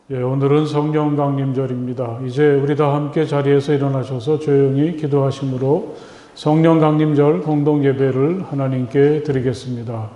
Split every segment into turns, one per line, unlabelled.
오늘은 성령 강림절입니다. 이제 우리 다 함께 자리에서 일어나셔서 조용히 기도하심으로 성령 강림절 공동 예배를 하나님께 드리겠습니다.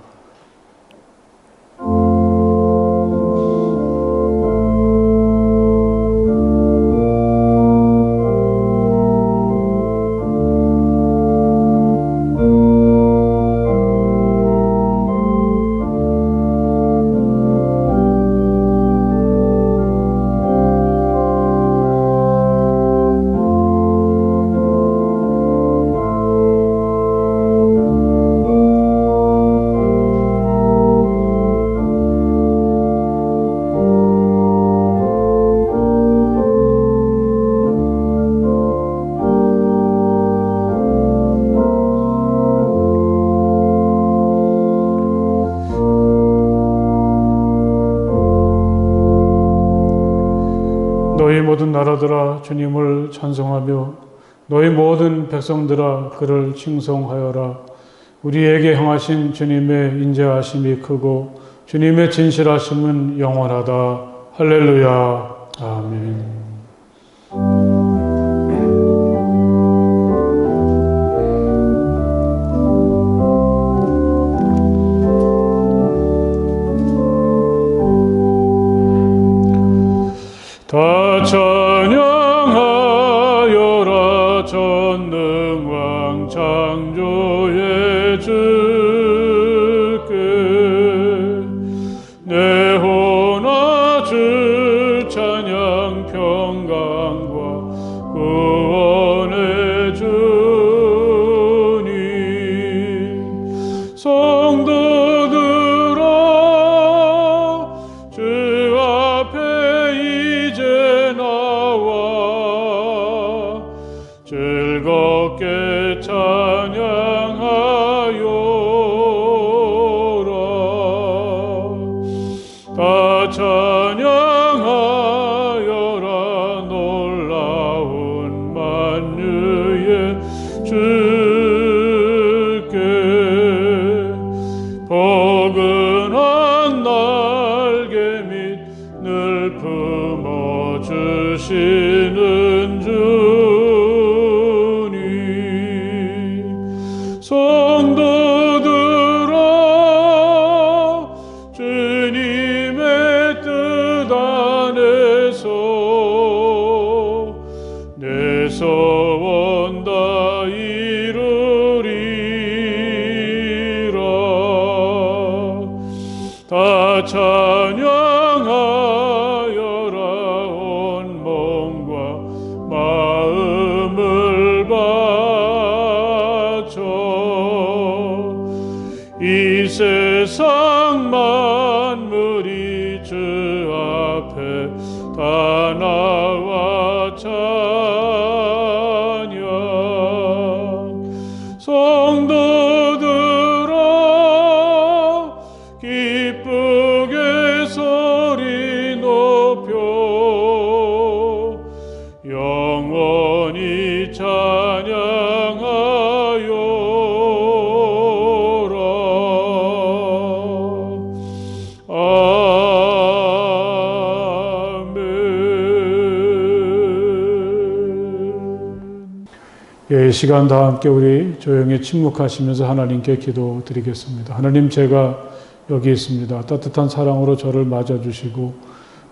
너희 모든 나라들아 주님을 찬송하며 너희 모든 백성들아 그를 칭송하여라. 우리에게 행하신 주님의 인자하심이 크고 주님의 진실하심은 영원하다. 할렐루야. 아멘. 다 찬양하여라. 전능왕 창조의 주께 내 혼아 주 찬양 평강과 구원의 주님. 성도들아 주 앞에 이제 나와 즐겁게 찬양하여라. 다 찬양하여라. 놀라운 만유의 주께 포근한 날개 밑 늘 품어주시는 주님. 성도들아 주님의 뜻 안에서 내 소원 다 이루리라. 다 찬양하여라. 온 몸과 마음을 바쳐 이 세상 만물이 주 앞에 다 나와 찬양. 성도들아 기쁘게 소리 높여 영원히 찬양하여라. 아멘. 이 시간 다 함께 우리 조용히 침묵하시면서 하나님께 기도드리겠습니다. 하나님, 제가 여기 있습니다. 따뜻한 사랑으로 저를 맞아주시고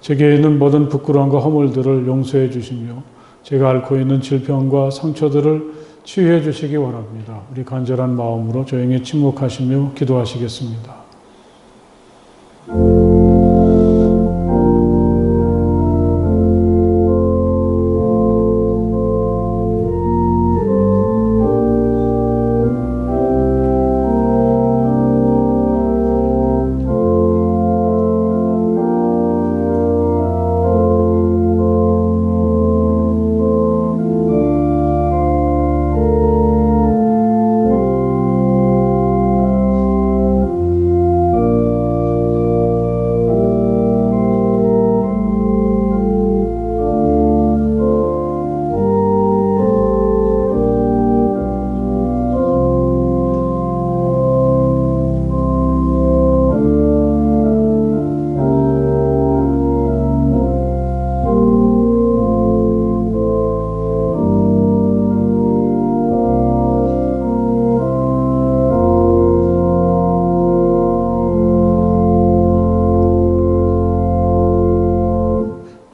제게 있는 모든 부끄러움과 허물들을 용서해 주시며 제가 앓고 있는 질병과 상처들을 치유해 주시기 원합니다. 우리 간절한 마음으로 조용히 침묵하시며 기도하시겠습니다.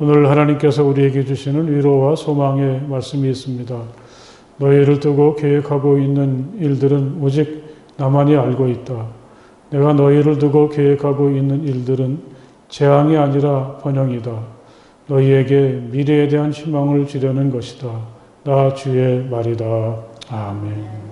오늘 하나님께서 우리에게 주시는 위로와 소망의 말씀이 있습니다. 너희를 두고 계획하고 있는 일들은 오직 나만이 알고 있다. 내가 너희를 두고 계획하고 있는 일들은 재앙이 아니라 번영이다. 너희에게 미래에 대한 희망을 주려는 것이다. 나 주의 말이다. 아멘.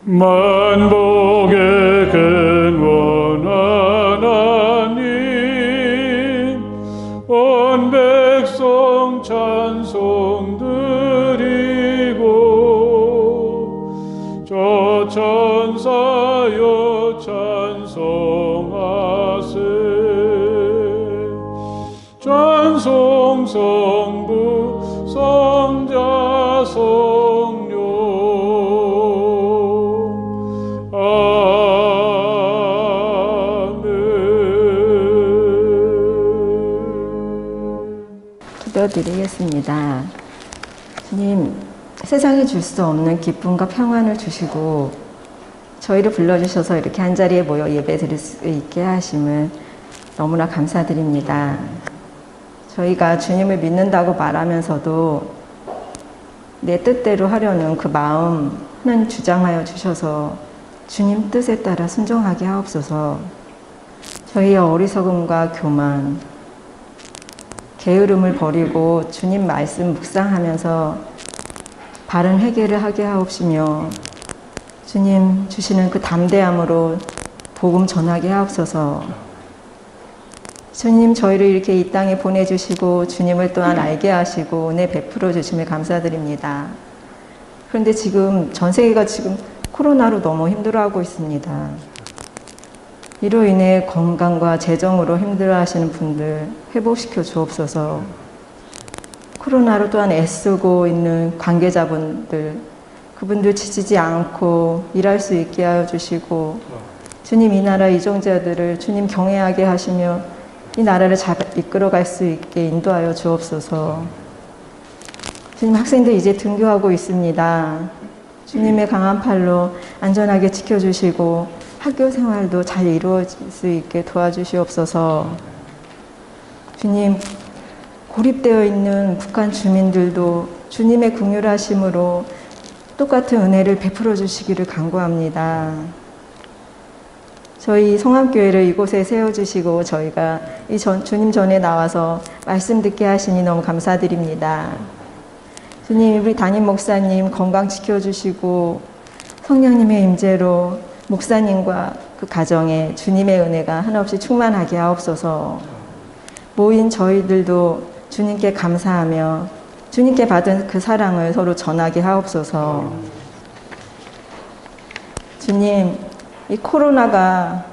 만복의 근원 하나님 온 백성 찬송 드리고 저 천사여 찬송하세 찬송 성부 성자 성령
기도드리겠습니다. 주님, 세상이 줄 수 없는 기쁨과 평안을 주시고 저희를 불러주셔서 이렇게 한자리에 모여 예배드릴 수 있게 하심을 너무나 감사드립니다. 저희가 주님을 믿는다고 말하면서도 내 뜻대로 하려는 그 마음은 주장하여 주셔서 주님 뜻에 따라 순종하게 하옵소서. 저희의 어리석음과 교만, 게으름을 버리고 주님 말씀 묵상하면서 바른 회개를 하게 하옵시며 주님 주시는 그 담대함으로 복음 전하게 하옵소서. 주님 저희를 이렇게 이 땅에 보내주시고 주님을 또한 알게 하시고 은혜 베풀어 주심에 감사드립니다. 그런데 지금 전 세계가 지금 코로나로 너무 힘들어하고 있습니다. 이로 인해 건강과 재정으로 힘들어하시는 분들 회복시켜 주옵소서. 코로나로 또한 애쓰고 있는 관계자분들, 그분들 지치지 않고 일할 수 있게 하여 주시고 주님 이 나라 이정자들을 주님 경외하게 하시며 이 나라를 잘 이끌어갈 수 있게 인도하여 주옵소서. 주님 학생들 이제 등교하고 있습니다. 주님의 강한 팔로 안전하게 지켜주시고 학교 생활도 잘 이루어질 수 있게 도와주시옵소서. 주님, 고립되어 있는 북한 주민들도 주님의 긍휼하심으로 똑같은 은혜를 베풀어 주시기를 간구합니다. 저희 성암교회를 이곳에 세워주시고 저희가 주님 전에 나와서 말씀 듣게 하시니 너무 감사드립니다. 주님, 우리 담임 목사님 건강 지켜주시고 성령님의 임재로 목사님과 그 가정에 주님의 은혜가 한없이 충만하게 하옵소서. 모인 저희들도 주님께 감사하며 주님께 받은 그 사랑을 서로 전하게 하옵소서. 주님, 이 코로나가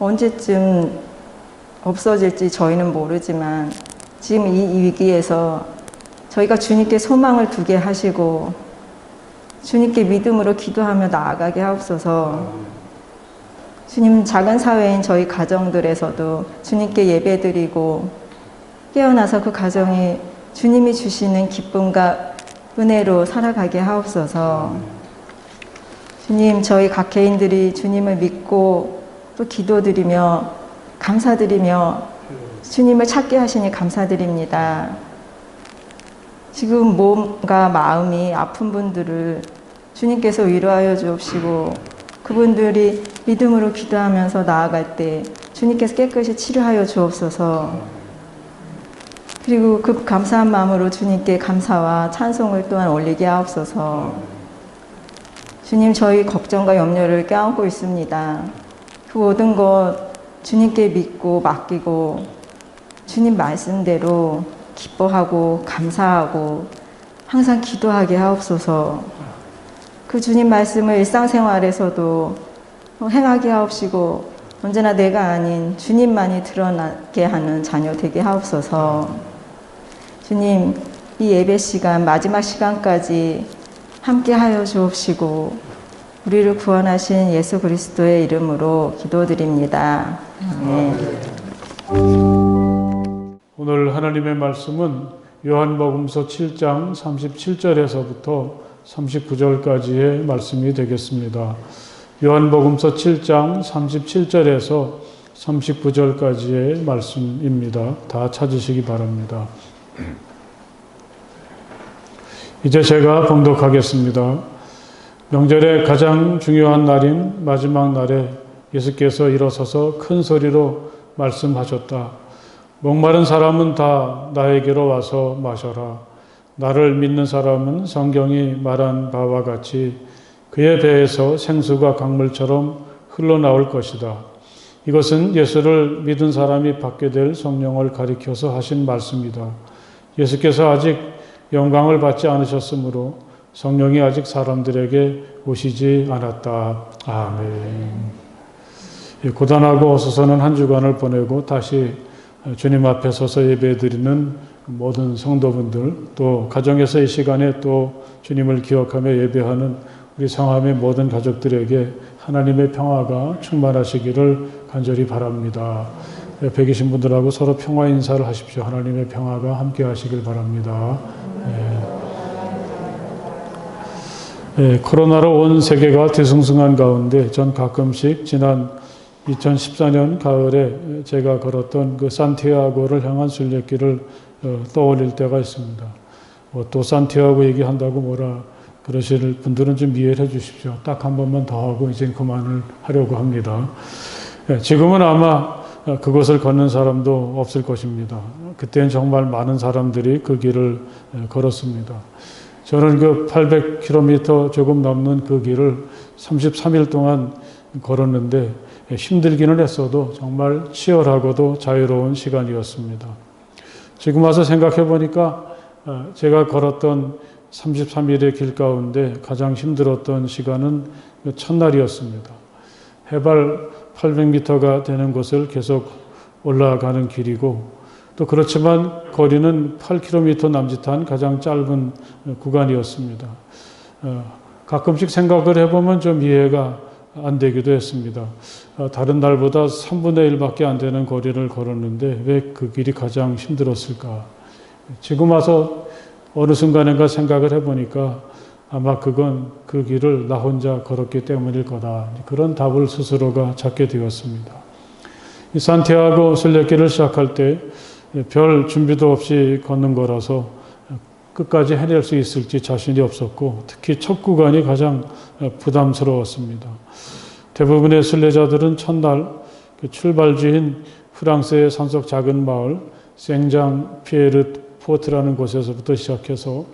언제쯤 없어질지 저희는 모르지만 지금 이 위기에서 저희가 주님께 소망을 두게 하시고 주님께 믿음으로 기도하며 나아가게 하옵소서. 주님, 작은 사회인 저희 가정들에서도 주님께 예배드리고 깨어나서 그 가정이 주님이 주시는 기쁨과 은혜로 살아가게 하옵소서. 주님, 저희 각 개인들이 주님을 믿고 또 기도드리며 감사드리며 주님을 찾게 하시니 감사드립니다. 지금 몸과 마음이 아픈 분들을 주님께서 위로하여 주옵시고 그분들이 믿음으로 기도하면서 나아갈 때 주님께서 깨끗이 치료하여 주옵소서. 그리고 그 감사한 마음으로 주님께 감사와 찬송을 또한 올리게 하옵소서. 주님, 저희 걱정과 염려를 껴안고 있습니다. 그 모든 것 주님께 믿고 맡기고 주님 말씀대로 기뻐하고 감사하고 항상 기도하게 하옵소서. 그 주님 말씀을 일상생활에서도 행하게 하옵시고 언제나 내가 아닌 주님만이 드러나게 하는 자녀 되게 하옵소서. 주님, 이 예배 시간 마지막 시간까지 함께 하여 주옵시고 우리를 구원하신 예수 그리스도의 이름으로 기도드립니다. 아멘.
오늘 하나님의 말씀은 요한복음서 7장 37절에서부터 39절까지의 말씀이 되겠습니다. 요한복음서 7장 37절에서 39절까지의 말씀입니다. 다 찾으시기 바랍니다. 이제 제가 봉독하겠습니다. 명절의 가장 중요한 날인 마지막 날에 예수께서 일어서서 큰 소리로 말씀하셨다. 목마른 사람은 다 나에게로 와서 마셔라. 나를 믿는 사람은 성경이 말한 바와 같이 그의 배에서 생수가 강물처럼 흘러나올 것이다. 이것은 예수를 믿은 사람이 받게 될 성령을 가리켜서 하신 말씀이다. 예수께서 아직 영광을 받지 않으셨으므로 성령이 아직 사람들에게 오시지 않았다. 아멘. 고단하고 어수선한 한 주간을 보내고 다시 주님 앞에 서서 예배드리는 모든 성도분들, 또 가정에서 이 시간에 또 주님을 기억하며 예배하는 우리 성함의 모든 가족들에게 하나님의 평화가 충만하시기를 간절히 바랍니다. 옆에 계신 분들하고 서로 평화 인사를 하십시오. 하나님의 평화가 함께 하시길 바랍니다. 코로나로 온 세계가 뒤숭숭한 가운데 전 가끔씩 지난 2014년 가을에 제가 걸었던 그 산티아고를 향한 순례길을 떠올릴 때가 있습니다. 또 산티아고 얘기한다고 뭐라 그러실 분들은 좀 이해를 해 주십시오. 딱 한 번만 더 하고 이제 그만을 하려고 합니다. 지금은 아마 그곳을 걷는 사람도 없을 것입니다. 그때는 정말 많은 사람들이 그 길을 걸었습니다. 저는 그 800km 조금 넘는 그 길을 33일 동안 걸었는데 힘들기는 했어도 정말 치열하고도 자유로운 시간이었습니다. 지금 와서 생각해 보니까 제가 걸었던 33일의 길 가운데 가장 힘들었던 시간은 첫날이었습니다. 해발 800m가 되는 곳을 계속 올라가는 길이고 또 그렇지만 거리는 8km 남짓한 가장 짧은 구간이었습니다. 가끔씩 생각을 해보면 좀 이해가 안 되기도 했습니다. 다른 날보다 3분의 1밖에 안 되는 거리를 걸었는데 왜 그 길이 가장 힘들었을까? 지금 와서 어느 순간인가 생각을 해보니까 아마 그건 그 길을 나 혼자 걸었기 때문일 거다. 그런 답을 스스로가 찾게 되었습니다. 이 산티아고 순례길을 시작할 때 별 준비도 없이 걷는 거라서 끝까지 해낼 수 있을지 자신이 없었고 특히 첫 구간이 가장 부담스러웠습니다. 대부분의 순례자들은 첫날 출발지인 프랑스의 산속 작은 마을 생장 피에르 포트라는 곳에서부터 시작해서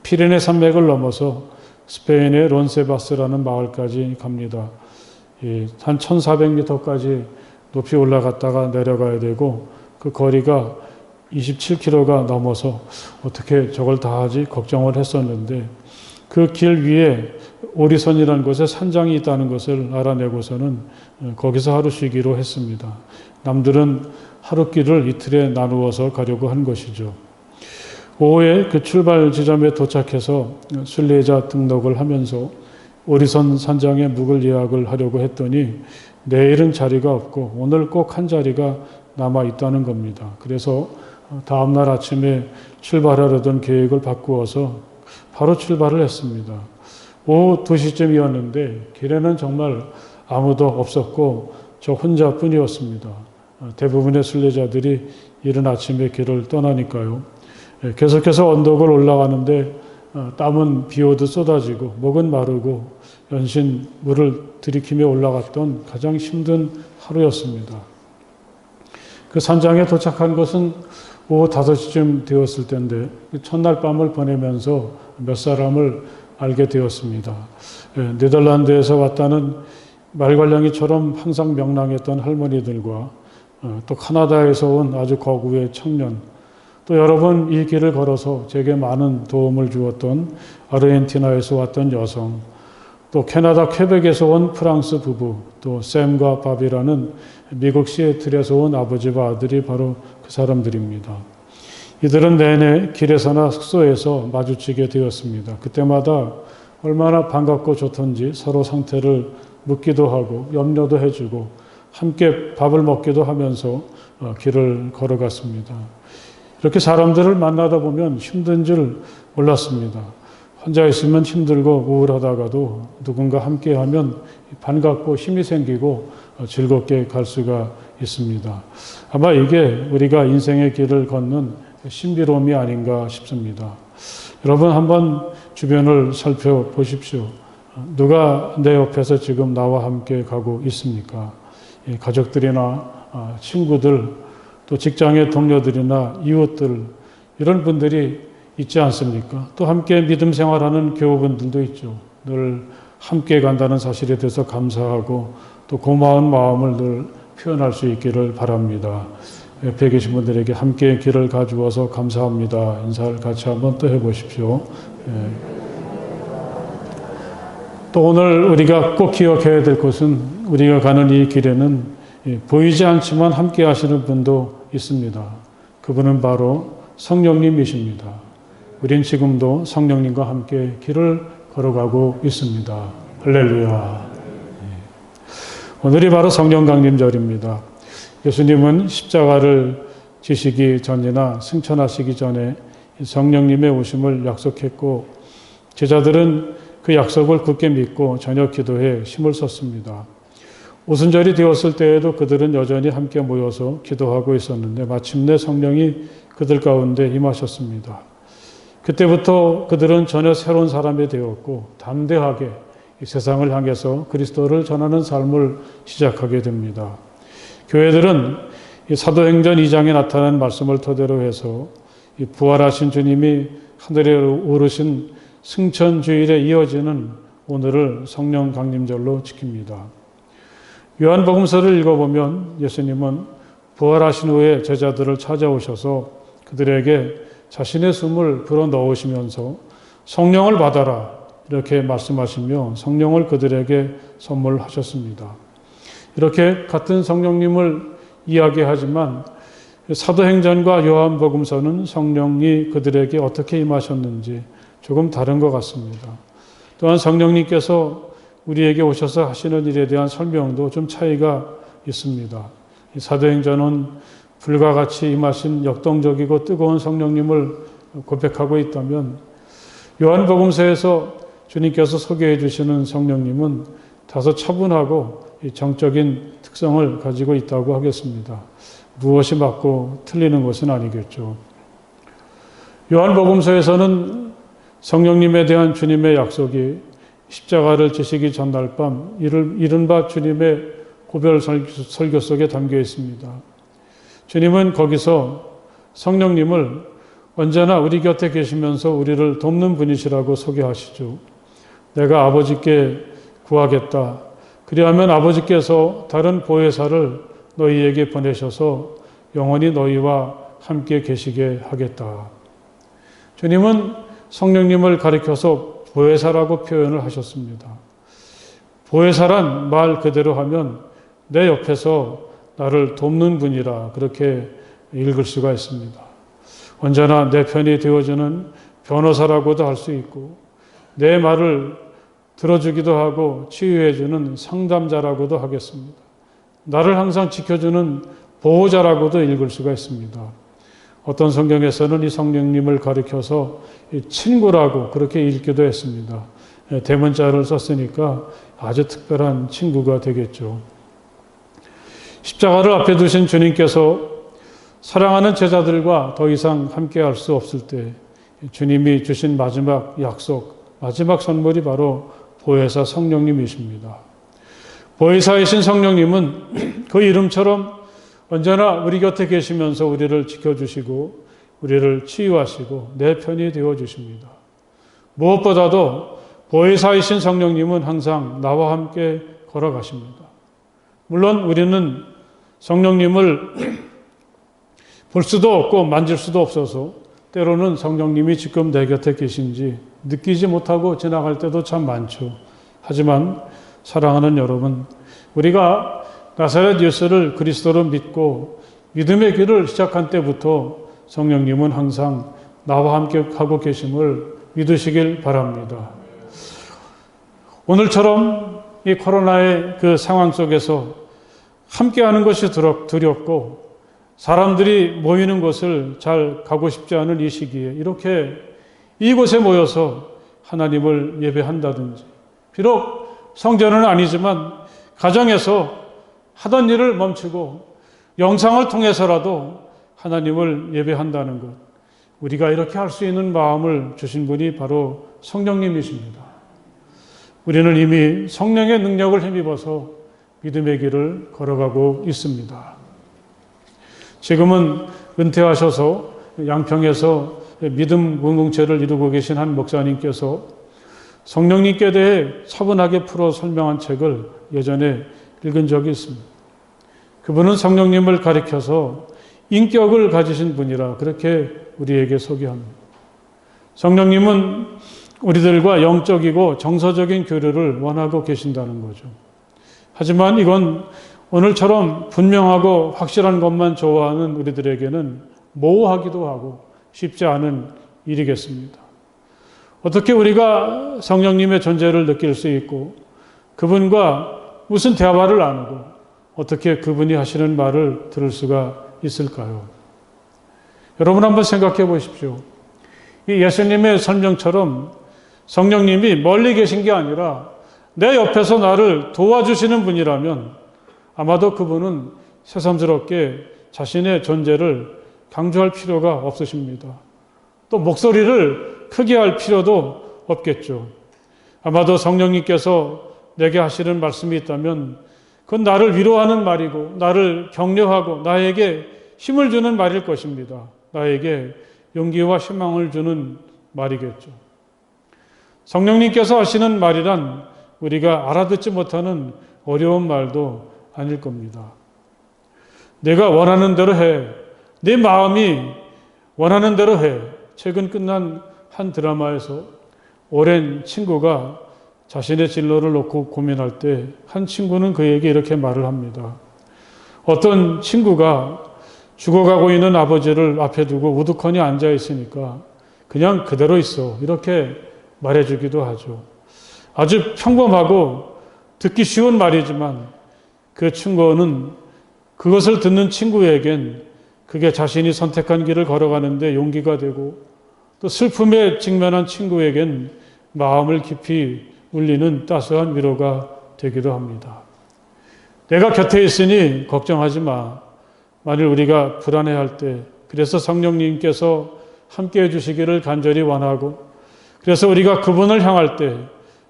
피레네 산맥을 넘어서 스페인의 론세바스라는 마을까지 갑니다. 한 1400m까지 높이 올라갔다가 내려가야 되고 그 거리가 27km가 넘어서 어떻게 저걸 다 하지 걱정을 했었는데 그 길 위에 오리선이라는 곳에 산장이 있다는 것을 알아내고서는 거기서 하루 쉬기로 했습니다. 남들은 하루길을 이틀에 나누어서 가려고 한 것이죠. 오후에 그 출발 지점에 도착해서 순례자 등록을 하면서 오리선 산장에 묵을 예약을 하려고 했더니 내일은 자리가 없고 오늘 꼭 한 자리가 남아 있다는 겁니다. 그래서 다음날 아침에 출발하려던 계획을 바꾸어서 바로 출발을 했습니다. 오후 2시쯤이었는데 길에는 정말 아무도 없었고 저 혼자뿐이었습니다. 대부분의 순례자들이 이른 아침에 길을 떠나니까요. 계속해서 언덕을 올라가는데 땀은 비 오듯 쏟아지고 목은 마르고 연신 물을 들이키며 올라갔던 가장 힘든 하루였습니다. 그 산장에 도착한 것은 오후 5시쯤 되었을 때인데 첫날 밤을 보내면서 몇 사람을 알게 되었습니다. 네덜란드에서 왔다는 말괄량이처럼 항상 명랑했던 할머니들과 또 카나다에서 온 아주 거구의 청년, 또 여러 번 이 길을 걸어서 제게 많은 도움을 주었던 아르헨티나에서 왔던 여성, 또 캐나다 퀘벡에서 온 프랑스 부부, 또 샘과 밥이라는 미국 시애틀에서 온 아버지와 아들이 바로 그 사람들입니다. 이들은 내내 길에서나 숙소에서 마주치게 되었습니다. 그때마다 얼마나 반갑고 좋던지 서로 상태를 묻기도 하고 염려도 해주고 함께 밥을 먹기도 하면서 길을 걸어갔습니다. 이렇게 사람들을 만나다 보면 힘든 줄 몰랐습니다. 혼자 있으면 힘들고 우울하다가도 누군가 함께하면 반갑고 힘이 생기고 즐겁게 갈 수가 있습니다. 아마 이게 우리가 인생의 길을 걷는 신비로움이 아닌가 싶습니다. 여러분 한번 주변을 살펴보십시오. 누가 내 옆에서 지금 나와 함께 가고 있습니까? 가족들이나 친구들, 또 직장의 동료들이나 이웃들, 이런 분들이 있지 않습니까? 또 함께 믿음 생활하는 교우분들도 있죠. 늘 함께 간다는 사실에 대해서 감사하고 또 고마운 마음을 늘 표현할 수 있기를 바랍니다. 옆에 계신 분들에게 함께 길을 가주어서 감사합니다. 인사를 같이 한번 또 해보십시오. 또 오늘 우리가 꼭 기억해야 될 것은 우리가 가는 이 길에는 보이지 않지만 함께 하시는 분도 있습니다. 그분은 바로 성령님이십니다. 우린 지금도 성령님과 함께 길을 걸어가고 있습니다. 할렐루야. 오늘이 바로 성령 강림절입니다. 예수님은 십자가를 지시기 전이나 승천하시기 전에 성령님의 오심을 약속했고 제자들은 그 약속을 굳게 믿고 저녁 기도에 힘을 썼습니다. 오순절이 되었을 때에도 그들은 여전히 함께 모여서 기도하고 있었는데 마침내 성령이 그들 가운데 임하셨습니다. 그때부터 그들은 전혀 새로운 사람이 되었고 담대하게 이 세상을 향해서 그리스도를 전하는 삶을 시작하게 됩니다. 교회들은 이 사도행전 2장에 나타난 말씀을 토대로 해서 이 부활하신 주님이 하늘에 오르신 승천주일에 이어지는 오늘을 성령 강림절로 지킵니다. 요한복음서를 읽어보면 예수님은 부활하신 후에 제자들을 찾아오셔서 그들에게 자신의 숨을 불어넣으시면서 성령을 받아라 이렇게 말씀하시며 성령을 그들에게 선물하셨습니다. 이렇게 같은 성령님을 이야기하지만 사도행전과 요한복음서는 성령이 그들에게 어떻게 임하셨는지 조금 다른 것 같습니다. 또한 성령님께서 우리에게 오셔서 하시는 일에 대한 설명도 좀 차이가 있습니다. 사도행전은 불과 같이 임하신 역동적이고 뜨거운 성령님을 고백하고 있다면 요한복음서에서 주님께서 소개해 주시는 성령님은 다소 차분하고 정적인 특성을 가지고 있다고 하겠습니다. 무엇이 맞고 틀리는 것은 아니겠죠. 요한복음서에서는 성령님에 대한 주님의 약속이 십자가를 지시기 전날 밤 이른바 주님의 고별 설교 속에 담겨 있습니다. 주님은 거기서 성령님을 언제나 우리 곁에 계시면서 우리를 돕는 분이시라고 소개하시죠. 내가 아버지께 구하겠다. 그리하면 아버지께서 다른 보혜사를 너희에게 보내셔서 영원히 너희와 함께 계시게 하겠다. 주님은 성령님을 가리켜서 보혜사라고 표현을 하셨습니다. 보혜사란 말 그대로 하면 내 옆에서 나를 돕는 분이라 그렇게 읽을 수가 있습니다. 언제나 내 편이 되어주는 변호사라고도 할 수 있고 내 말을 들어주기도 하고 치유해주는 상담자라고도 하겠습니다. 나를 항상 지켜주는 보호자라고도 읽을 수가 있습니다. 어떤 성경에서는 이 성령님을 가리켜서 친구라고 그렇게 읽기도 했습니다. 대문자를 썼으니까 아주 특별한 친구가 되겠죠. 십자가를 앞에 두신 주님께서 사랑하는 제자들과 더 이상 함께할 수 없을 때 주님이 주신 마지막 약속, 마지막 선물이 바로 보혜사 성령님이십니다. 보혜사이신 성령님은 그 이름처럼 언제나 우리 곁에 계시면서 우리를 지켜주시고 우리를 치유하시고 내 편이 되어주십니다. 무엇보다도 보혜사이신 성령님은 항상 나와 함께 걸어가십니다. 물론 우리는 성령님을 볼 수도 없고 만질 수도 없어서 때로는 성령님이 지금 내 곁에 계신지 느끼지 못하고 지나갈 때도 참 많죠. 하지만 사랑하는 여러분, 우리가 나사렛 예수를 그리스도로 믿고 믿음의 길을 시작한 때부터 성령님은 항상 나와 함께 하고 계심을 믿으시길 바랍니다. 오늘처럼 이 코로나의 그 상황 속에서 함께하는 것이 두렵고 사람들이 모이는 곳을 잘 가고 싶지 않은 이 시기에 이렇게 이곳에 모여서 하나님을 예배한다든지, 비록 성전은 아니지만 가정에서 하던 일을 멈추고 영상을 통해서라도 하나님을 예배한다는 것, 우리가 이렇게 할 수 있는 마음을 주신 분이 바로 성령님이십니다. 우리는 이미 성령의 능력을 힘입어서 믿음의 길을 걸어가고 있습니다. 지금은 은퇴하셔서 양평에서 믿음 공동체를 이루고 계신 한 목사님께서 성령님께 대해 차분하게 풀어 설명한 책을 예전에 읽은 적이 있습니다. 그분은 성령님을 가리켜서 인격을 가지신 분이라 그렇게 우리에게 소개합니다. 성령님은 우리들과 영적이고 정서적인 교류를 원하고 계신다는 거죠. 하지만 이건 오늘처럼 분명하고 확실한 것만 좋아하는 우리들에게는 모호하기도 하고 쉽지 않은 일이겠습니다. 어떻게 우리가 성령님의 존재를 느낄 수 있고 그분과 무슨 대화를 나누고 어떻게 그분이 하시는 말을 들을 수가 있을까요? 여러분 한번 생각해 보십시오. 이 예수님의 설명처럼 성령님이 멀리 계신 게 아니라 내 옆에서 나를 도와주시는 분이라면 아마도 그분은 새삼스럽게 자신의 존재를 강조할 필요가 없으십니다. 또 목소리를 크게 할 필요도 없겠죠. 아마도 성령님께서 내게 하시는 말씀이 있다면 그건 나를 위로하는 말이고 나를 격려하고 나에게 힘을 주는 말일 것입니다. 나에게 용기와 희망을 주는 말이겠죠. 성령님께서 하시는 말이란 우리가 알아듣지 못하는 어려운 말도 아닐 겁니다. 내가 원하는 대로 해. 내 마음이 원하는 대로 해. 최근 끝난 한 드라마에서 오랜 친구가 자신의 진로를 놓고 고민할 때 한 친구는 그에게 이렇게 말을 합니다. 어떤 친구가 죽어가고 있는 아버지를 앞에 두고 우두커니 앉아 있으니까 그냥 그대로 있어. 이렇게 말해주기도 하죠. 아주 평범하고 듣기 쉬운 말이지만 그 친구는 그것을 듣는 친구에겐 그게 자신이 선택한 길을 걸어가는데 용기가 되고 또 슬픔에 직면한 친구에겐 마음을 깊이 울리는 따스한 위로가 되기도 합니다. 내가 곁에 있으니 걱정하지 마. 만일 우리가 불안해할 때 그래서 성령님께서 함께해 주시기를 간절히 원하고 그래서 우리가 그분을 향할 때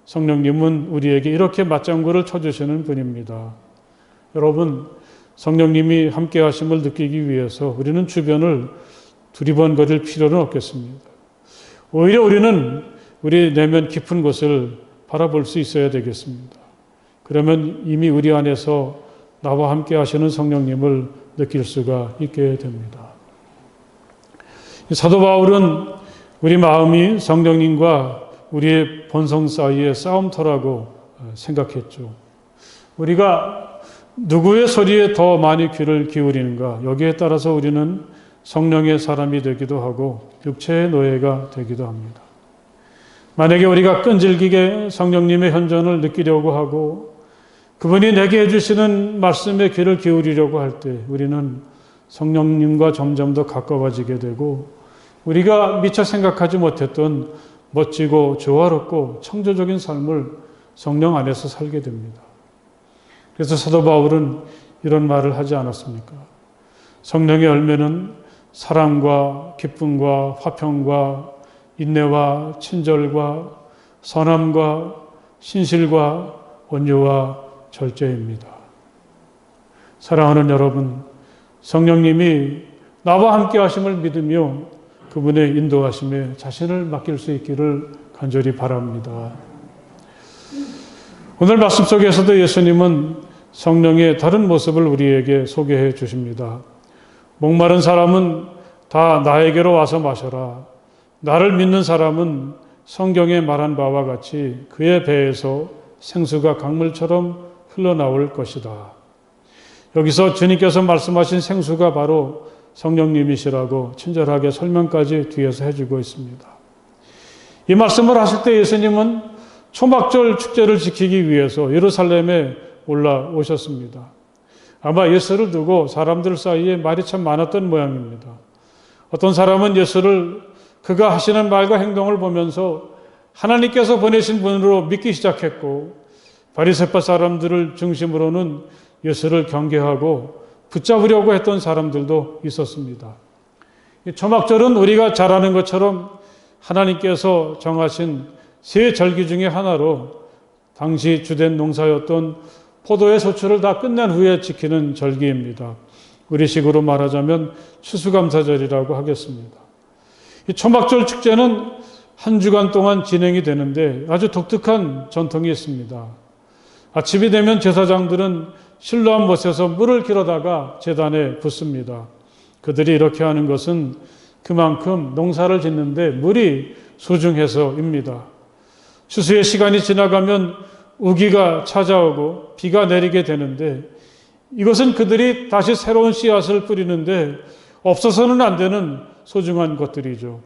성령님은 우리에게 이렇게 맞장구를 쳐주시는 분입니다. 여러분, 성령님이 함께 하심을 느끼기 위해서 우리는 주변을 두리번거릴 필요는 없겠습니다. 오히려 우리는 우리 내면 깊은 곳을 바라볼 수 있어야 되겠습니다. 그러면 이미 우리 안에서 나와 함께 하시는 성령님을 느낄 수가 있게 됩니다. 사도 바울은 우리 마음이 성령님과 우리의 본성 사이의 싸움터라고 생각했죠. 우리가 누구의 소리에 더 많이 귀를 기울이는가, 여기에 따라서 우리는 성령의 사람이 되기도 하고 육체의 노예가 되기도 합니다. 만약에 우리가 끈질기게 성령님의 현존을 느끼려고 하고 그분이 내게 해주시는 말씀에 귀를 기울이려고 할 때 우리는 성령님과 점점 더 가까워지게 되고 우리가 미처 생각하지 못했던 멋지고 조화롭고 창조적인 삶을 성령 안에서 살게 됩니다. 그래서 사도 바울은 이런 말을 하지 않았습니까? 성령의 열매는 사랑과 기쁨과 화평과 인내와 친절과 선함과 신실과 온유와 절제입니다. 사랑하는 여러분, 성령님이 나와 함께 하심을 믿으며 그분의 인도하심에 자신을 맡길 수 있기를 간절히 바랍니다. 오늘 말씀 속에서도 예수님은 성령의 다른 모습을 우리에게 소개해 주십니다. 목마른 사람은 다 나에게로 와서 마셔라. 나를 믿는 사람은 성경에 말한 바와 같이 그의 배에서 생수가 강물처럼 흘러나올 것이다. 여기서 주님께서 말씀하신 생수가 바로 성령님이시라고 친절하게 설명까지 뒤에서 해주고 있습니다. 이 말씀을 하실 때 예수님은 초막절 축제를 지키기 위해서 예루살렘에 올라오셨습니다. 아마 예수를 두고 사람들 사이에 말이 참 많았던 모양입니다. 어떤 사람은 예수를 그가 하시는 말과 행동을 보면서 하나님께서 보내신 분으로 믿기 시작했고, 바리새파 사람들을 중심으로는 예수를 경계하고 붙잡으려고 했던 사람들도 있었습니다. 초막절은 우리가 잘 아는 것처럼 하나님께서 정하신 세 절기 중에 하나로 당시 주된 농사였던 포도의 소출을 다 끝낸 후에 지키는 절기입니다. 우리식으로 말하자면 추수감사절이라고 하겠습니다. 이 초막절 축제는 한 주간 동안 진행이 되는데 아주 독특한 전통이 있습니다. 아침이 되면 제사장들은 실로암 못에서 물을 길어다가 제단에 붓습니다. 그들이 이렇게 하는 것은 그만큼 농사를 짓는데 물이 소중해서입니다. 추수의 시간이 지나가면 우기가 찾아오고 비가 내리게 되는데 이것은 그들이 다시 새로운 씨앗을 뿌리는데 없어서는 안 되는 소중한 것들이죠.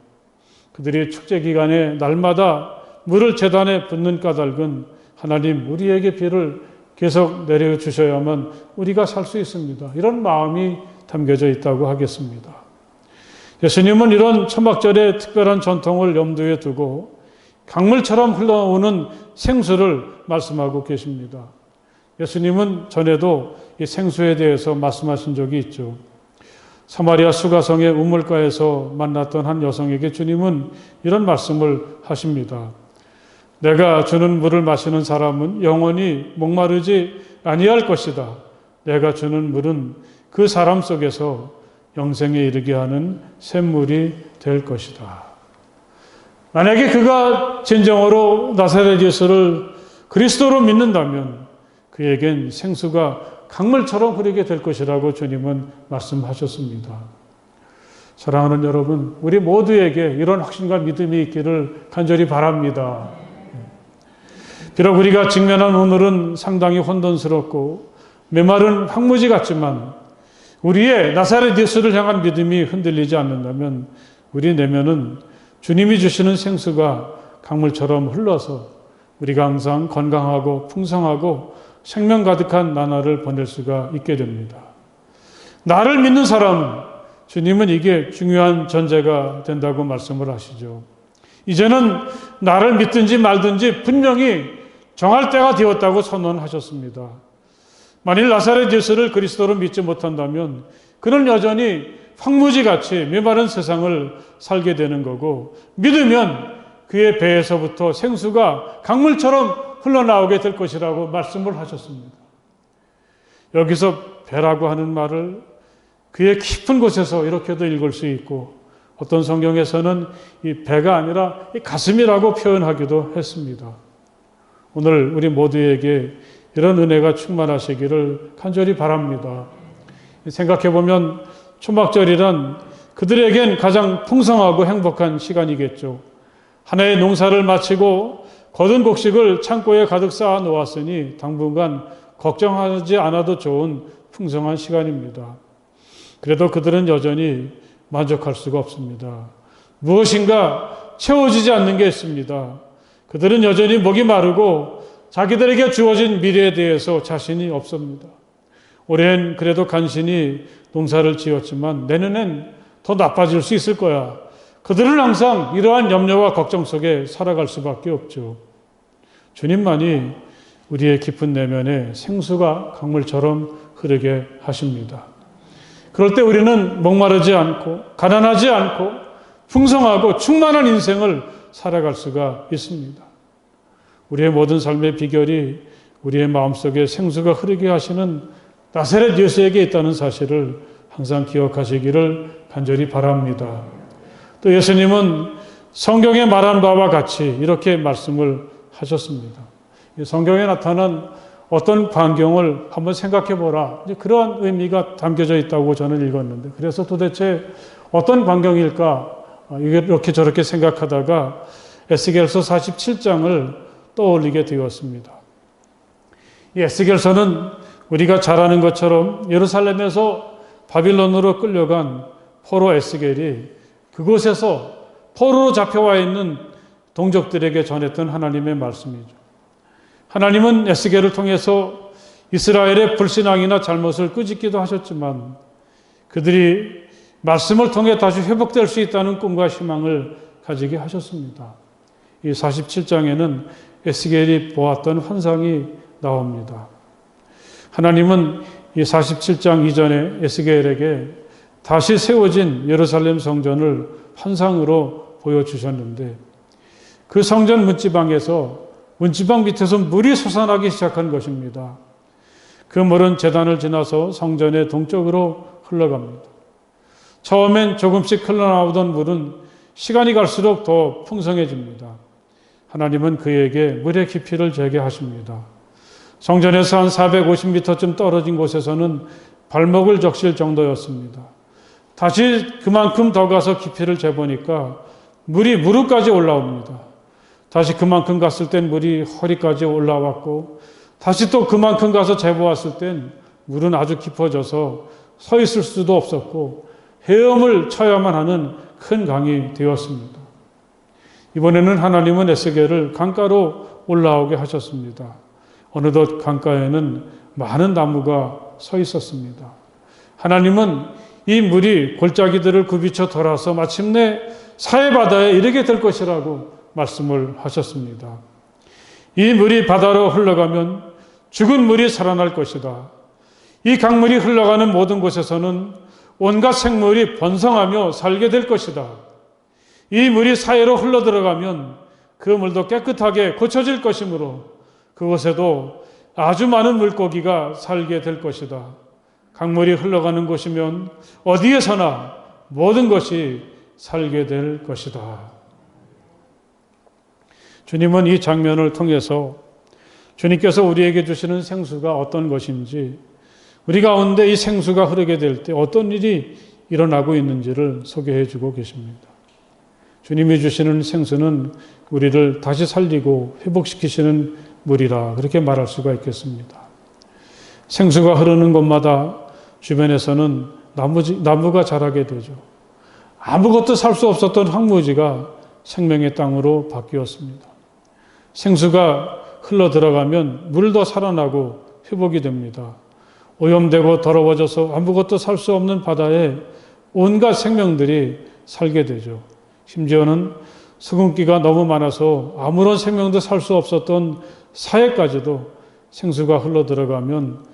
그들이 축제 기간에 날마다 물을 제단에 붓는 까닭은 하나님 우리에게 비를 계속 내려주셔야만 우리가 살 수 있습니다. 이런 마음이 담겨져 있다고 하겠습니다. 예수님은 이런 초막절의 특별한 전통을 염두에 두고 강물처럼 흘러오는 생수를 말씀하고 계십니다. 예수님은 전에도 이 생수에 대해서 말씀하신 적이 있죠. 사마리아 수가성의 우물가에서 만났던 한 여성에게 주님은 이런 말씀을 하십니다. 내가 주는 물을 마시는 사람은 영원히 목마르지 아니할 것이다. 내가 주는 물은 그 사람 속에서 영생에 이르게 하는 샘물이 될 것이다. 만약에 그가 진정으로 나사렛 예수를 그리스도로 믿는다면 그에겐 생수가 강물처럼 흐르게 될 것이라고 주님은 말씀하셨습니다. 사랑하는 여러분, 우리 모두에게 이런 확신과 믿음이 있기를 간절히 바랍니다. 비록 우리가 직면한 오늘은 상당히 혼돈스럽고 메마른 황무지 같지만 우리의 나사렛 예수를 향한 믿음이 흔들리지 않는다면 우리 내면은 주님이 주시는 생수가 강물처럼 흘러서 우리가 항상 건강하고 풍성하고 생명 가득한 나날을 보낼 수가 있게 됩니다. 나를 믿는 사람은 주님은 이게 중요한 전제가 된다고 말씀을 하시죠. 이제는 나를 믿든지 말든지 분명히 정할 때가 되었다고 선언하셨습니다. 만일 나사렛 예수를 그리스도로 믿지 못한다면 그는 여전히 황무지같이 메마른 세상을 살게 되는 거고, 믿으면 그의 배에서부터 생수가 강물처럼 흘러나오게 될 것이라고 말씀을 하셨습니다. 여기서 배라고 하는 말을 그의 깊은 곳에서 이렇게도 읽을 수 있고, 어떤 성경에서는 이 배가 아니라 이 가슴이라고 표현하기도 했습니다. 오늘 우리 모두에게 이런 은혜가 충만하시기를 간절히 바랍니다. 생각해보면 초막절이란 그들에겐 가장 풍성하고 행복한 시간이겠죠. 한 해의 농사를 마치고 거둔 곡식을 창고에 가득 쌓아 놓았으니 당분간 걱정하지 않아도 좋은 풍성한 시간입니다. 그래도 그들은 여전히 만족할 수가 없습니다. 무엇인가 채워지지 않는 게 있습니다. 그들은 여전히 목이 마르고 자기들에게 주어진 미래에 대해서 자신이 없습니다. 올해는 그래도 간신히 농사를 지었지만 내년엔 더 나빠질 수 있을 거야. 그들은 항상 이러한 염려와 걱정 속에 살아갈 수밖에 없죠. 주님만이 우리의 깊은 내면에 생수가 강물처럼 흐르게 하십니다. 그럴 때 우리는 목마르지 않고 가난하지 않고 풍성하고 충만한 인생을 살아갈 수가 있습니다. 우리의 모든 삶의 비결이 우리의 마음속에 생수가 흐르게 하시는 나사렛 예수에게 있다는 사실을 항상 기억하시기를 간절히 바랍니다. 또 예수님은 성경에 말한 바와 같이 이렇게 말씀을 하셨습니다. 성경에 나타난 어떤 광경을 한번 생각해 보라. 그러한 의미가 담겨져 있다고 저는 읽었는데, 그래서 도대체 어떤 광경일까 이렇게 저렇게 생각하다가 에스겔서 47장을 떠올리게 되었습니다. 이 에스겔서는 우리가 잘 아는 것처럼 예루살렘에서 바빌론으로 끌려간 포로 에스겔이 그곳에서 포로로 잡혀와 있는 동족들에게 전했던 하나님의 말씀이죠. 하나님은 에스겔을 통해서 이스라엘의 불신앙이나 잘못을 끄집기도 하셨지만 그들이 말씀을 통해 다시 회복될 수 있다는 꿈과 희망을 가지게 하셨습니다. 이 47장에는 에스겔이 보았던 환상이 나옵니다. 하나님은 이 47장 이전에 에스겔에게 다시 세워진 예루살렘 성전을 환상으로 보여주셨는데 그 성전 문지방에서 문지방 밑에서 물이 솟아나기 시작한 것입니다. 그 물은 제단을 지나서 성전의 동쪽으로 흘러갑니다. 처음엔 조금씩 흘러나오던 물은 시간이 갈수록 더 풍성해집니다. 하나님은 그에게 물의 깊이를 재게 하십니다. 성전에서 한 450m쯤 떨어진 곳에서는 발목을 적실 정도였습니다. 다시 그만큼 더 가서 깊이를 재보니까 물이 무릎까지 올라옵니다. 다시 그만큼 갔을 땐 물이 허리까지 올라왔고 다시 또 그만큼 가서 재보았을 땐 물은 아주 깊어져서 서 있을 수도 없었고 헤엄을 쳐야만 하는 큰 강이 되었습니다. 이번에는 하나님은 에스겔을 강가로 올라오게 하셨습니다. 어느덧 강가에는 많은 나무가 서 있었습니다. 하나님은 이 물이 골짜기들을 굽이쳐 돌아서 마침내 사해바다에 이르게 될 것이라고 말씀을 하셨습니다. 이 물이 바다로 흘러가면 죽은 물이 살아날 것이다. 이 강물이 흘러가는 모든 곳에서는 온갖 생물이 번성하며 살게 될 것이다. 이 물이 사해로 흘러들어가면 그 물도 깨끗하게 고쳐질 것이므로 그곳에도 아주 많은 물고기가 살게 될 것이다. 강물이 흘러가는 곳이면 어디에서나 모든 것이 살게 될 것이다. 주님은 이 장면을 통해서 주님께서 우리에게 주시는 생수가 어떤 것인지, 우리 가운데 이 생수가 흐르게 될 때 어떤 일이 일어나고 있는지를 소개해 주고 계십니다. 주님이 주시는 생수는 우리를 다시 살리고 회복시키시는 물이라 그렇게 말할 수가 있겠습니다. 생수가 흐르는 곳마다 주변에서는 나무가 자라게 되죠. 아무것도 살 수 없었던 황무지가 생명의 땅으로 바뀌었습니다. 생수가 흘러 들어가면 물도 살아나고 회복이 됩니다. 오염되고 더러워져서 아무것도 살 수 없는 바다에 온갖 생명들이 살게 되죠. 심지어는 수증기가 너무 많아서 아무런 생명도 살 수 없었던 사해까지도 생수가 흘러 들어가면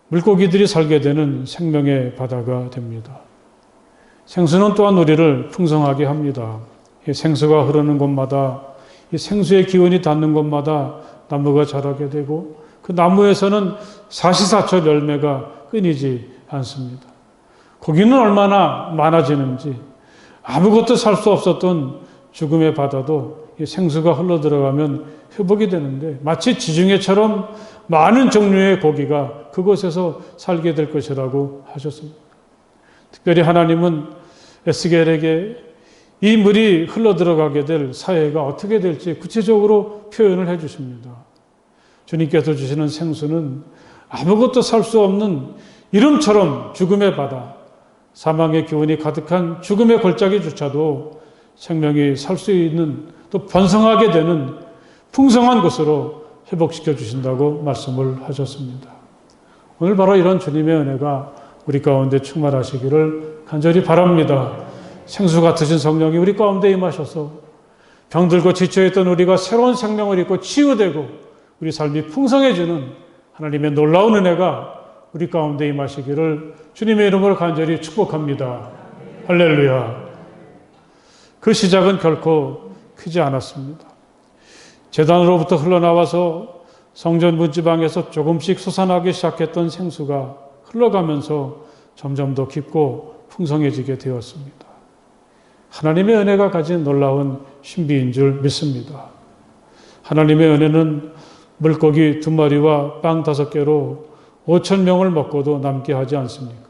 물고기들이 살게 되는 생명의 바다가 됩니다. 생수는 또한 우리를 풍성하게 합니다. 이 생수가 흐르는 곳마다, 이 생수의 기운이 닿는 곳마다 나무가 자라게 되고 그 나무에서는 사시사철 열매가 끊이지 않습니다. 고기는 얼마나 많아지는지, 아무것도 살 수 없었던 죽음의 바다도 이 생수가 흘러 들어가면 회복이 되는데 마치 지중해처럼 많은 종류의 고기가 그곳에서 살게 될 것이라고 하셨습니다. 특별히 하나님은 에스겔에게 이 물이 흘러 들어가게 될 사해가 어떻게 될지 구체적으로 표현을 해 주십니다. 주님께서 주시는 생수는 아무것도 살 수 없는 이름처럼 죽음의 바다, 사망의 기운이 가득한 죽음의 골짜기조차도 생명이 살 수 있는, 또 번성하게 되는 풍성한 곳으로 회복시켜 주신다고 말씀을 하셨습니다. 오늘 바로 이런 주님의 은혜가 우리 가운데 충만하시기를 간절히 바랍니다. 생수 같으신 성령이 우리 가운데 임하셔서 병들고 지쳐있던 우리가 새로운 생명을 입고 치유되고 우리 삶이 풍성해지는 하나님의 놀라운 은혜가 우리 가운데 임하시기를 주님의 이름으로 간절히 축복합니다. 할렐루야. 그 시작은 결코 크지 않았습니다. 제단으로부터 흘러나와서 성전 문지방에서 조금씩 솟아나기 시작했던 생수가 흘러가면서 점점 더 깊고 풍성해지게 되었습니다. 하나님의 은혜가 가진 놀라운 신비인 줄 믿습니다. 하나님의 은혜는 물고기 2마리와 빵 5개로 5,000명을 먹고도 남게 하지 않습니까?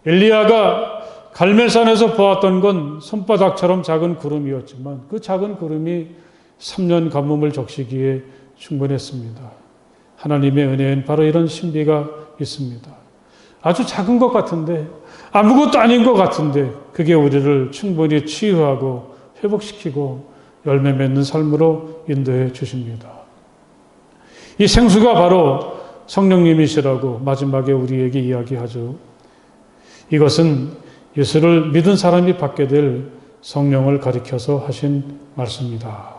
엘리야가 갈멜산에서 보았던 건 손바닥처럼 작은 구름이었지만 그 작은 구름이 3년 가뭄을 적시기에 충분했습니다. 하나님의 은혜엔 바로 이런 신비가 있습니다. 아주 작은 것 같은데, 아무것도 아닌 것 같은데 그게 우리를 충분히 치유하고 회복시키고 열매 맺는 삶으로 인도해 주십니다. 이 생수가 바로 성령님이시라고 마지막에 우리에게 이야기하죠. 이것은 예수를 믿은 사람이 받게 될 성령을 가리켜서 하신 말씀입니다.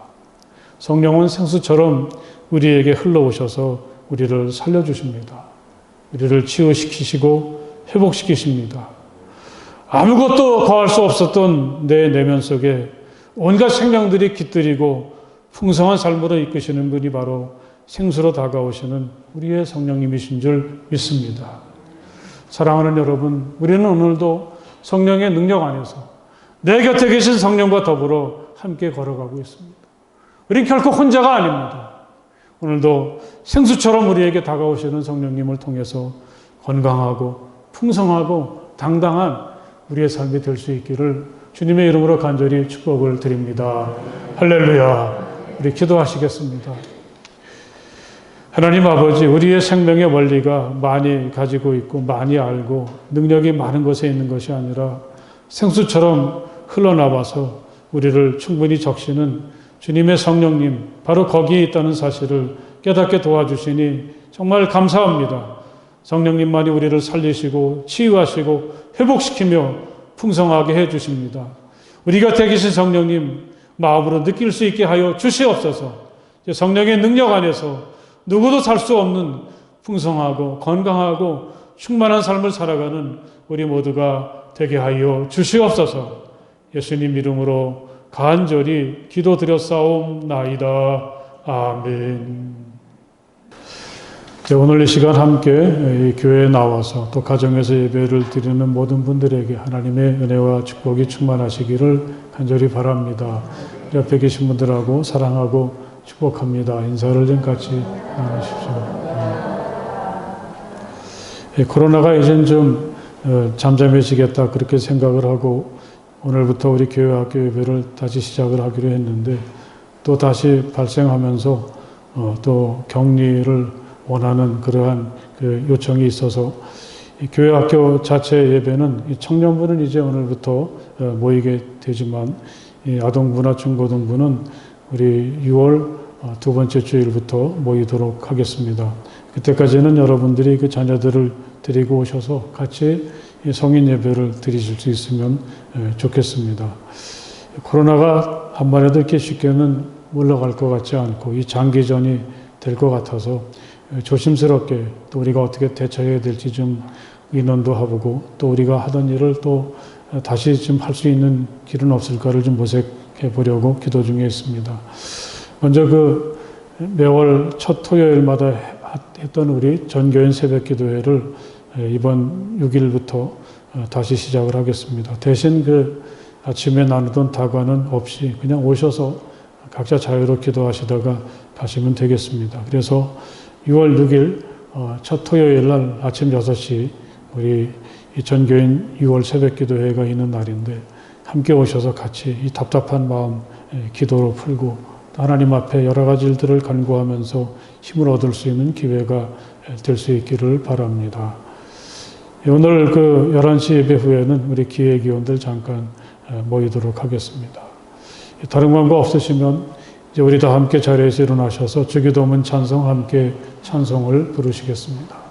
성령은 생수처럼 우리에게 흘러오셔서 우리를 살려주십니다. 우리를 치유시키시고 회복시키십니다. 아무것도 거할 수 없었던 내 내면 속에 온갖 생명들이 깃들이고 풍성한 삶으로 이끄시는 분이 바로 생수로 다가오시는 우리의 성령님이신 줄 믿습니다. 사랑하는 여러분, 우리는 오늘도 성령의 능력 안에서 내 곁에 계신 성령과 더불어 함께 걸어가고 있습니다. 우린 결코 혼자가 아닙니다. 오늘도 생수처럼 우리에게 다가오시는 성령님을 통해서 건강하고 풍성하고 당당한 우리의 삶이 될 수 있기를 주님의 이름으로 간절히 축복을 드립니다. 할렐루야. 우리 기도하시겠습니다. 하나님 아버지, 우리의 생명의 원리가 많이 가지고 있고 많이 알고 능력이 많은 것에 있는 것이 아니라 생수처럼 흘러나와서 우리를 충분히 적시는 주님의 성령님, 바로 거기에 있다는 사실을 깨닫게 도와주시니 정말 감사합니다. 성령님만이 우리를 살리시고 치유하시고 회복시키며 풍성하게 해주십니다. 우리 곁에 계신 성령님 마음으로 느낄 수 있게 하여 주시옵소서. 성령의 능력 안에서 누구도 살 수 없는 풍성하고 건강하고 충만한 삶을 살아가는 우리 모두가 되게 하여 주시옵소서. 예수님 이름으로 간절히 기도드렸사옵나이다. 아멘. 오늘 이 시간 함께 교회에 나와서 또 가정에서 예배를 드리는 모든 분들에게 하나님의 은혜와 축복이 충만하시기를 간절히 바랍니다. 옆에 계신 분들하고 사랑하고 축복합니다. 인사를 좀 같이 나누십시오. 코로나가 이젠 좀 잠잠해지겠다 그렇게 생각을 하고 오늘부터 우리 교회 학교 예배를 다시 시작을 하기로 했는데 또 다시 발생하면서 또 격리를 원하는 그러한 그 요청이 있어서 교회 학교 자체 예배는 청년부는 이제 오늘부터 모이게 되지만 아동부나 중고등부는 우리 6월 두 번째 주일부터 모이도록 하겠습니다. 그때까지는 여러분들이 그 자녀들을 데리고 오셔서 같이 성인 예배를 드리실 수 있으면 좋겠습니다. 코로나가 한 번에도 이렇게 쉽게는 물러갈 것 같지 않고 이 장기전이 될 것 같아서 조심스럽게 또 우리가 어떻게 대처해야 될지 좀 의논도 해보고 또 우리가 하던 일을 또 다시 좀 할 수 있는 길은 없을까를 좀 모색해 보려고 기도 중에 있습니다. 먼저 그 매월 첫 토요일마다 했던 우리 전교인 새벽 기도회를 이번 6일부터 다시 시작을 하겠습니다. 대신 그 아침에 나누던 다과는 없이 그냥 오셔서 각자 자유롭게 기도하시다가 가시면 되겠습니다. 그래서 6월 6일 첫 토요일 날 아침 6시 우리 전교인 6월 새벽 기도회가 있는 날인데 함께 오셔서 같이 이 답답한 마음 기도로 풀고 하나님 앞에 여러 가지 일들을 간구하면서 힘을 얻을 수 있는 기회가 될 수 있기를 바랍니다. 오늘 그 11시 예배 후에는 우리 기획위원들 잠깐 모이도록 하겠습니다. 다른 광고 없으시면 이제 우리 다 함께 자리에서 일어나셔서 주기도문 찬송 함께 찬송을 부르시겠습니다.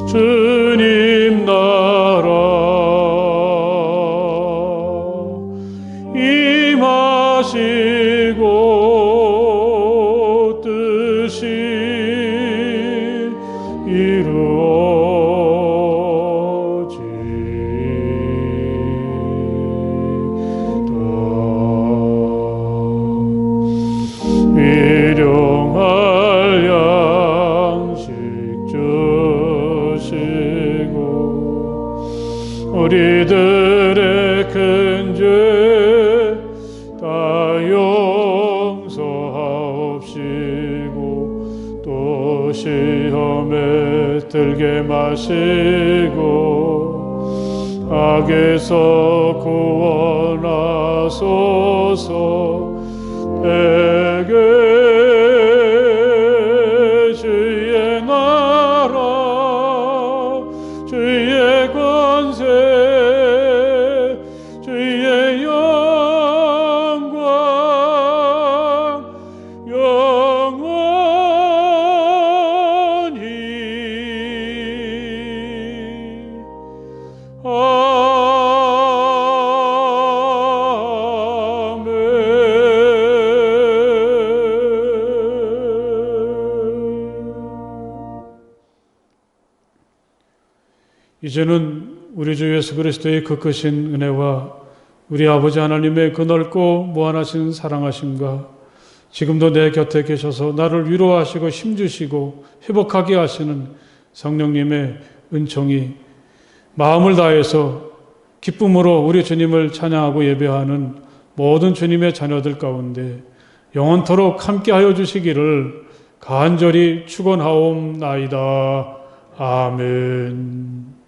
주님 나라 임하시고 뜻이 이루어지다. 일용할 양식 주시고 우리들의 큰 죄 시험에 들게 마시고 악에서 구원하소서. 내게 주의 나라 주의 권세 주의 영광 영원히 이제는 우리 주 예수 그리스도의 그 크신 은혜와 우리 아버지 하나님의 그 넓고 무한하신 사랑하심과 지금도 내 곁에 계셔서 나를 위로하시고 힘주시고 회복하게 하시는 성령님의 은총이 마음을 다해서 기쁨으로 우리 주님을 찬양하고 예배하는 모든 주님의 자녀들 가운데 영원토록 함께하여 주시기를 간절히 축원하옵나이다. 아멘.